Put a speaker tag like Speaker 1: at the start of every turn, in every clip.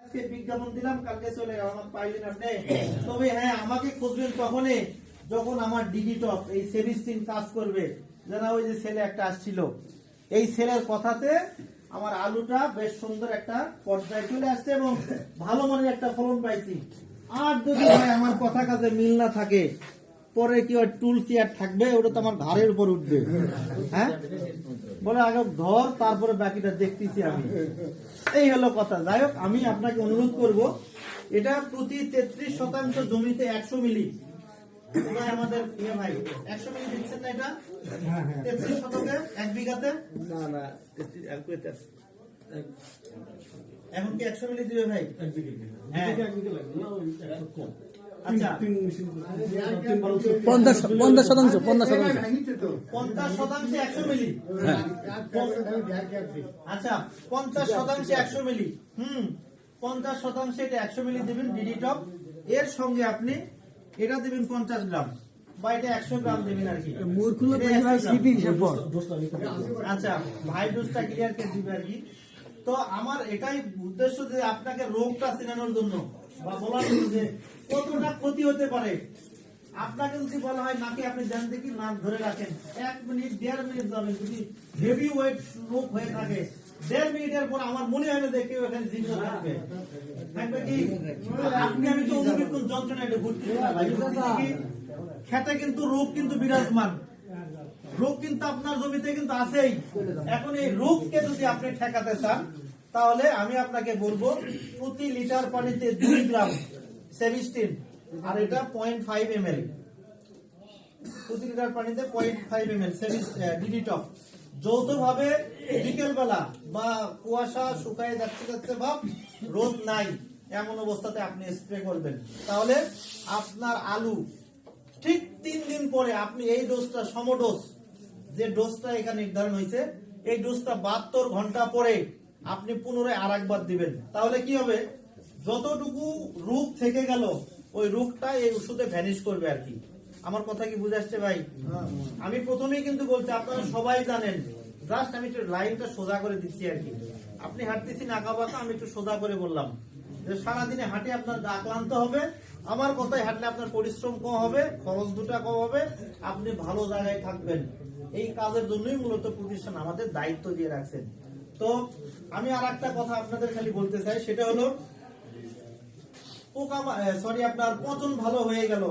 Speaker 1: আজকে বিজ্ঞাপন দিলাম, কালকে চলে গেল, আমার পাইলেন আপনি। তবে হ্যাঁ, আমাকে খুঁজবেন তখনই যখন আমার ডিজিটপ এই সেভিস্টিন কাজ করবে। যেন ওই যে ছেলে একটা আসছিল, এই ছেলের কথাতে আমার আলুটা বেশ সুন্দর একটা পর্যায়ে চলে আসছে এবং ভালো মানের একটা ফলন পাইছি। আর যদি আমার কথা কাজে মিল না থাকে, পরে কি ওই টুল চেয়ার থাকবে, ওটা তো আমার ঘাড়ের উপর উঠবে। হ্যাঁ, বলে আগে ধর, তারপরে বাকিটা দেখতেছি আমি। এই হলো কথা। যাই হোক, আমি আপনাকে অনুরোধ করব, এটা প্রতি 33% জমিতে 100 মিলি আমাদের ভাই 100 মিলি দিচ্ছেন না? এটা 33 শতকে 1 বিঘাতে না এখন কি 100 মিলি দিবে ভাই? হ্যাঁ, আচ্ছা
Speaker 2: 50%
Speaker 1: 100 মিলি। আচ্ছা 50% 100 মিলি। 50% এটা 100 মিলি দিবেন ডিডিটপ। এর সঙ্গে আপনি এটা দিবেন 50 গ্রাম, বা এটা 100 গ্রাম দিবেন আর কি। আচ্ছা, ভাই ডোজটা ক্লিয়ার করে দিবে আর কি। তো আমার এটাই উদ্দেশ্য যে আপনাকে রোগটা চেনানোর জন্য বা বলার জন্য যে কতটা ক্ষতি হতে পারে। আপনাকে যদি বলা হয় নাকি আপনি দেন দেখি, নাক ধরে রাখেন 1 মিনিট 1.5 মিনিট যাবেন, যদি হেভি ওয়েট রোগ হয়ে থাকে 1.5 মিনিটের পর আমার মনে হয় না যে কেউ এখানে জীবিত থাকবে। থাকবে কি? আপনি আমি তো অনুবীক্ষণ যন্ত্রণা এটা ঘুরতেছি না ভাই, খেতে কিন্তু রোগ কিন্তু বিরাজমান, রোগ কিন্তু আপনার জমিতে কিন্তু আছেই। এখন এই রোগকে যদি আপনি ঠেকাতে চান, তাহলে আমি আপনাকে বলবো প্রতি লিটার পানিতে 2 গ্রাম সেভিস্টিন, আর এটা 0.5 ml, প্রতি লিটার পানিতে 0.5 ml ডিডিটপ যৌথভাবে বিকেল বেলা বা কুয়াশা শুকায় যাচ্ছে ভাব, রোদ নাই এমন অবস্থাতে আপনি স্প্রে করবেন। তাহলে আপনার আলু ঠিক 3 দিন পরে আপনি এই ডোজটা সমডোজ, যে ডোজটা এখানে নির্ধারণ হয়েছে, এই ডোজটা 72 ঘন্টা পরে আপনি পুনরায় আরেকবার দিবেন। তাহলে কি হবে, যতটুকু রোগ থেকে গেল ওই রোগটা এই ওষুধে ভ্যানিশ করবে আর কি। আমার কথা কি বুঝে আসছে ভাই? আমি প্রথমেই কিন্তু বলছি, আপনারা সবাই জানেন, জাস্ট আমি একটু লাইনটা সোজা করে দিচ্ছি আর কি। আপনি হাঁটতেছেন আঁকা বাঁকা, আমি একটু সোজা করে বললাম যে সারাদিনে হাঁটে আপনার গা ক্লান্ত হবে, আমার কথায় হাঁটলে আপনার পরিশ্রম কম হবে, খরচ দুটা কম হবে, আপনি ভালো জায়গায় থাকবেন। এই কাজের জন্যই মূলত প্রতিষ্ঠান আমাদের দায়িত্ব দিয়ে রাখছেন। তো আমি আর একটা কথা আপনাদের খালি বলতে চাই, সেটা হলো আপনার পচন ভালো হয়ে গেল,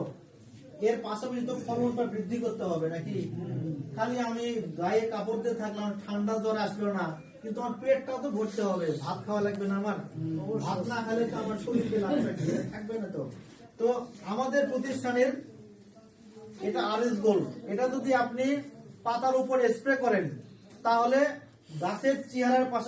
Speaker 1: এর পাশাপাশি তো ফলনটা বৃদ্ধি করতে হবে নাকি? খালি আমি গায়ে কাপড় দিয়ে থাকলাম, ঠান্ডা জ্বর আসলো না, কিন্তু আমার পেটটাও তো ভরতে হবে, ভাত খাওয়া লাগবে না আমার? ভাত না খেলে তো আমার শরীরে থাকবে না। তো আমাদের প্রতিষ্ঠানের এটা আরএস গোল্ড, এটা যদি আপনি পাতার উপর স্প্রে করেন, তাহলে গাছের চেহারার পাশে